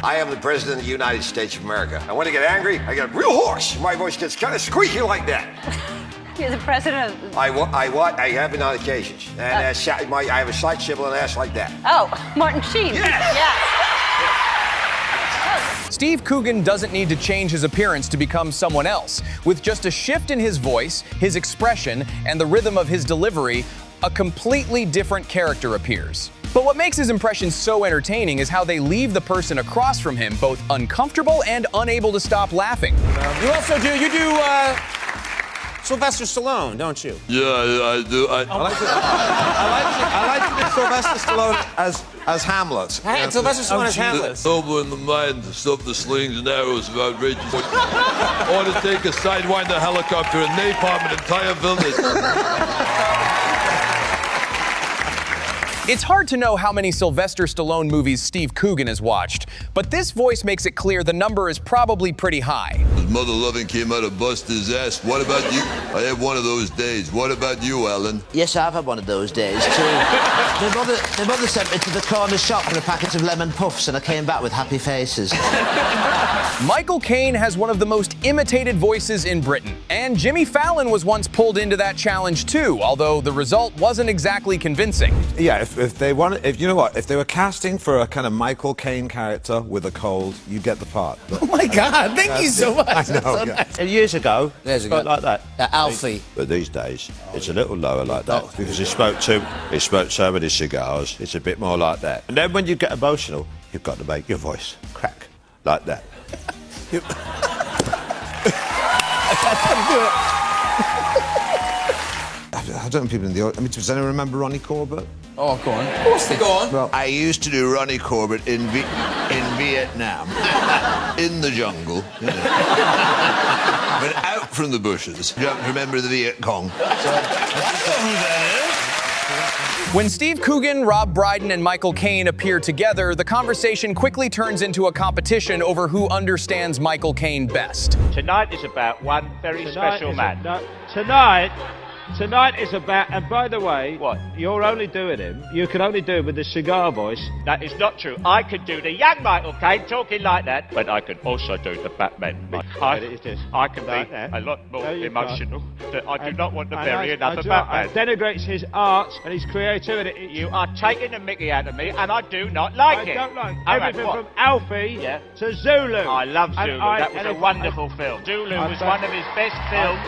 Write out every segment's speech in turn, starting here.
I am the President of the United States of America. And when I get angry, I get real hoarse. My voice gets kind of squeaky like that. You're the President of... I have been on occasions. And I have a slight shrivel and ass like that. Oh, Martin Sheen. Yes! Yeah. Steve Coogan doesn't need to change his appearance to become someone else. With just a shift in his voice, his expression, and the rhythm of his delivery, a completely different character appears. But what makes his impressions so entertaining is how they leave the person across from him both uncomfortable and unable to stop laughing. You do Sylvester Stallone, don't you? Yeah, I do. I like to do Sylvester Stallone as Hamlet. Sylvester Stallone as Hamlet. Noble in the mind to stop the slings and arrows of outrageous. Or to take a sidewinder helicopter and napalm an entire village. It's hard to know how many Sylvester Stallone movies Steve Coogan has watched, but this voice makes it clear the number is probably pretty high. His mother loving came out to bust his ass. What about you? I had one of those days. What about you, Alan? Yes, I've had one of those days, too. my mother sent me to the corner shop for a packet of lemon puffs, and I came back with happy faces. Michael Caine has one of the most imitated voices in Britain, and Jimmy Fallon was once pulled into that challenge, too, although the result wasn't exactly convincing. Yeah, if they wanted, if they were casting for a kind of Michael Caine character with a cold, you get the part. Oh my God! Thank you so much. I know. Yeah. Years ago, Years ago. spoke like that. Alfie. But these days, it's a little lower like that because he smoked so many cigars. It's a bit more like that. And then when you get emotional, you've got to make your voice crack like that. I don't know people in the audience. I mean, does anyone remember Ronnie Corbett? Oh, go on. Of course they go on. Well, I used to do Ronnie Corbett in Vietnam, in the jungle. You know. But out from the bushes. You don't remember the Viet Cong. When Steve Coogan, Rob Brydon, and Michael Caine appear together, the conversation quickly turns into a competition over who understands Michael Caine best. Tonight is about one very special man. Tonight is about, and by the way, What? You're only doing him, you can only do him with the cigar voice. That is not true. I could do the young Michael Caine talking like that, but I can also do the Batman. I can Like be that. a lot more No, you emotional. I do not want to And bury I another do- Batman. It denigrates his art and his creativity. You are taking the mickey out of me, and I do not like it. I don't like All right, everything what? from Alfie to Zulu. I love And Zulu. I- That was and a if- wonderful film. Zulu I was bet- one of his best films.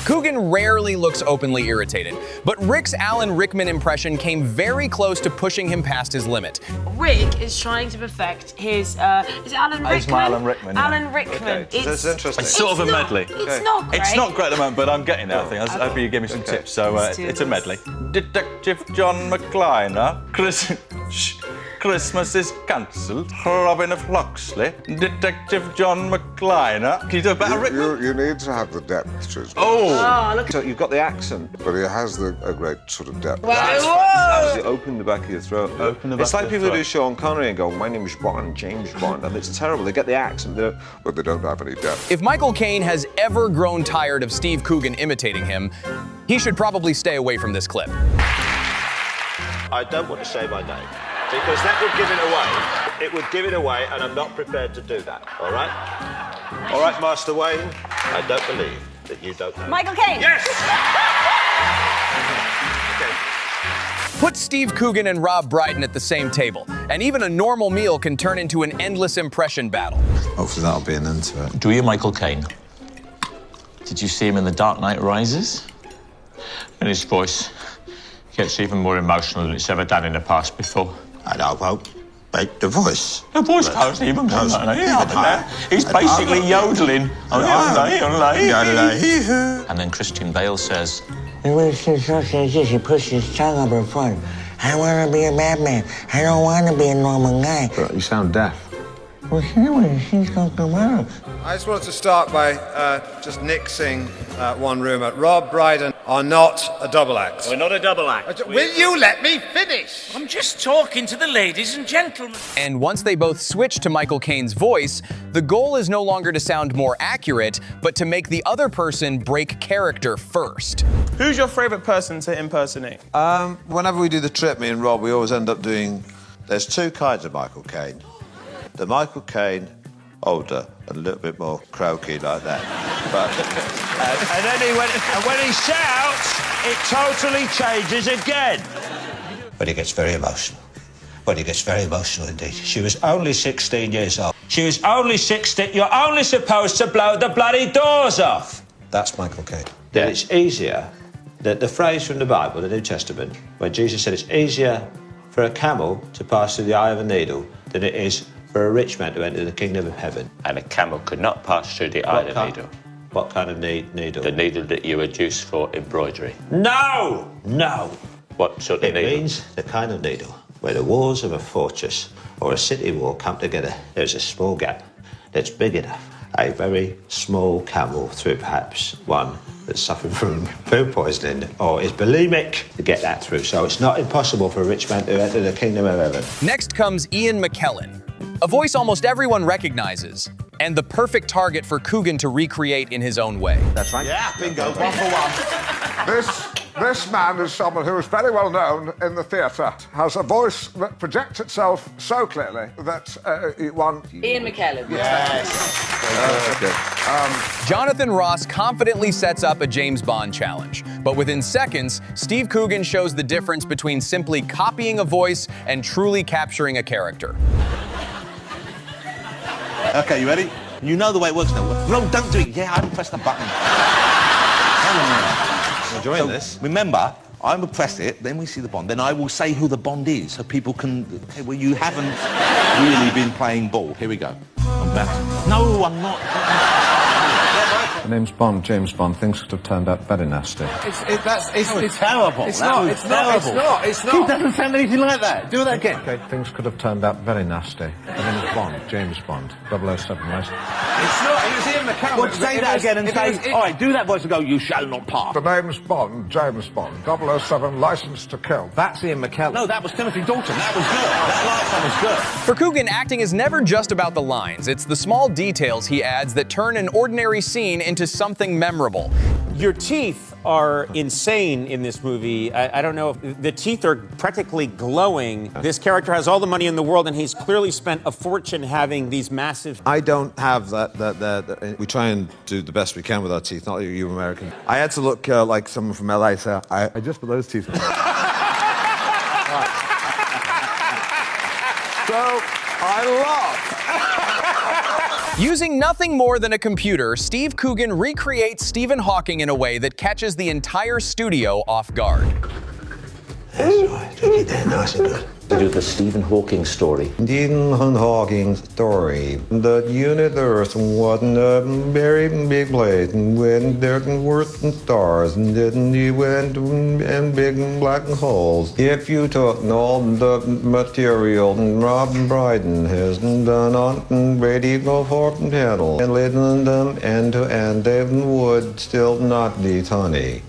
Coogan rarely looks openly irritated, but Rick's Alan Rickman impression came very close to pushing him past his limit. Rick is trying to perfect his, is it Alan Rickman? It's my Alan Rickman, yeah. Alan Rickman. Okay. That's interesting. It's sort of a not- medley. It's not great. It's not great at the moment, but I'm getting there, I think. I hope you give me some tips. So Let's do it's a this. medley. Detective John McCliner. Christmas is cancelled. Robin of Locksley. Detective John McCliner. Can you do a better Rickman? You need to have the depth to his Oh! So you've got the accent, but he has a great sort of depth. Whoa! You open the back of your throat. Open the It's back like of people your who do Sean Connery and go, "My name's Bond, James Bond," and it's terrible. They get the accent, but they don't have any depth. If Michael Caine has ever grown tired of Steve Coogan imitating him, he should probably stay away from this clip. I don't want to say my name, because that would give it away. It would give it away, and I'm not prepared to do that, all right? All right, Master Wayne, I don't believe that you don't know. Michael Caine. Yes! Put Steve Coogan and Rob Brydon at the same table, and even a normal meal can turn into an endless impression battle. Hopefully that'll be an end to it. Do you Michael Caine? Did you see him in The Dark Knight Rises? And his voice gets even more emotional than it's ever done in the past before. And I won't make the voice. The voice goes even He's basically yodeling. And then Christian Bale says, He puts his tongue up in front. I want to be a bad man. I don't want to be a normal guy. But you sound deaf. Well, she's going to come out. I just wanted to start by just nixing one rumour. Rob Brydon are not a double act. We're not a double act. Will you let me finish? I'm just talking to the ladies and gentlemen. And once they both switch to Michael Caine's voice, the goal is no longer to sound more accurate, but to make the other person break character first. Who's your favourite person to impersonate? Whenever we do the trip, me and Rob, we always end up doing... There's two kinds of Michael Caine. The Michael Caine, older and a little bit more croaky like that. But... and then when he shouts, it totally changes again. But he gets very emotional. But he gets very emotional indeed. She was only 16 years old. She was only 16. You're only supposed to blow the bloody doors off. That's Michael Caine. Then it's easier. The phrase from the Bible, the New Testament, when Jesus said it's easier for a camel to pass through the eye of a needle than it is for a rich man to enter the kingdom of heaven. And a camel could not pass through the eye of the needle. What kind of needle? The needle that you would use for embroidery. No! No! What sort of needle? It means the kind of needle where the walls of a fortress or a city wall come together. There's a small gap that's big enough. A very small camel through perhaps one that's suffering from food poisoning or is bulimic to get that through. So it's not impossible for a rich man to enter the kingdom of heaven. Next comes Ian McKellen, a voice almost everyone recognizes, and the perfect target for Coogan to recreate in his own way. That's right. Yeah, bingo, 1 for 1. This man is someone who is very well known in the theatre, has a voice that projects itself so clearly that one... Ian McKellen. Yes. Jonathan Ross confidently sets up a James Bond challenge, but within seconds, Steve Coogan shows the difference between simply copying a voice and truly capturing a character. Okay, you ready? You know the way it works now. No, don't do it. Yeah, I haven't pressed the button. Enjoying this. Remember, I will press it, then we see the Bond, then I will say who the Bond is, so people can... Okay, well, you haven't really been playing ball. Here we go. I'm back. No, I'm not. My name's Bond, James Bond. Things could have turned out very nasty. It's terrible. It's not. He doesn't sound anything like that. Do that again. Okay, things could have turned out very nasty. My name is Bond, James Bond, 007, right? It's not. It was Ian McKellen. Well, say that again and say, all right, do that voice and go, you shall not pass. The name's Bond, James Bond, 007, licensed to kill. That's Ian McKellen. No, that was Timothy Dalton. That was good. That last one was good. For Coogan, acting is never just about the lines. It's the small details he adds that turn an ordinary scene into something memorable. Your teeth are insane in this movie. I don't know if the teeth are practically glowing. This character has all the money in the world, and he's clearly spent a fortune having these massive... I don't have that. We try and do the best we can with our teeth, not you Americans. I had to look like someone from LA, so I just put those teeth. So I laugh. Using nothing more than a computer, Steve Coogan recreates Stephen Hawking in a way that catches the entire studio off guard. That's right. Drink it there, nice and good. To do the Stephen Hawking story. Stephen Hawking story. The universe wasn't a very big place when there were stars and then you went and big black holes. If you took all the material Rob Brydon has done on Radio for Pedal and listened them end to end, they would still not be funny.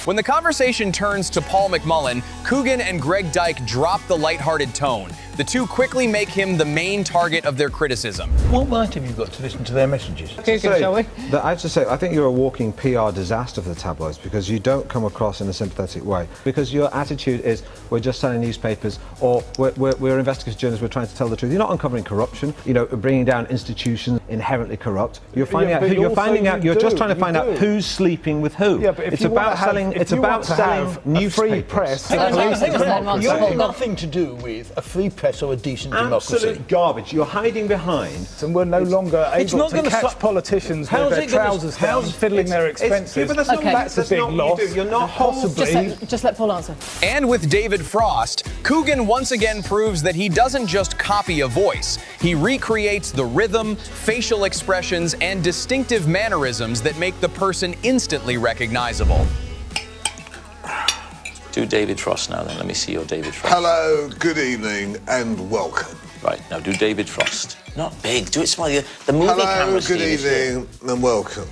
When the conversation turns to Paul McMullen, Coogan and Greg Dyke drop the lighthearted tone. The two quickly make him the main target of their criticism. What right have you got to listen to their messages? Okay, shall we? I have to say, I think you're a walking PR disaster for the tabloids because you don't come across in a sympathetic way. Because your attitude is, we're just selling newspapers, or we're investigative journalists, we're trying to tell the truth. You're not uncovering corruption, you know, bringing down institutions inherently corrupt. You're finding out. You're just trying to find out who's sleeping with who. Yeah, but if it's about selling. It's about selling newspapers. Free press. You have nothing to do with a free press or a decent democracy. Absolute garbage. You're hiding behind. And we're no longer able to catch politicians with their trousers down, fiddling their expenses. That's a big loss. You're not possibly. Just let Paul answer. And with David Frost, Coogan once again proves that he doesn't just copy a voice. He recreates the rhythm, facial expressions, and distinctive mannerisms that make the person instantly recognizable. Do David Frost now, then. Let me see your David Frost. Hello, good evening, and welcome. Right, now do David Frost. Not big, do it small. The movie camera, Hello, good evening, and welcome.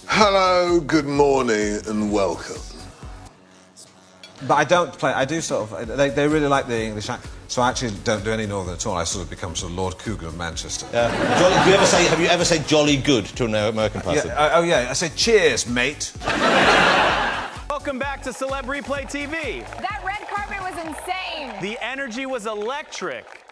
Hello, good morning, and welcome. But I don't play. I do sort of. They really like the English accent, so I actually don't do any Northern at all. I sort of become sort of Lord Coogan of Manchester. Have you ever said jolly good to an American person? Yeah. I say cheers, mate. Welcome back to Celeb Replay TV. That red carpet was insane. The energy was electric.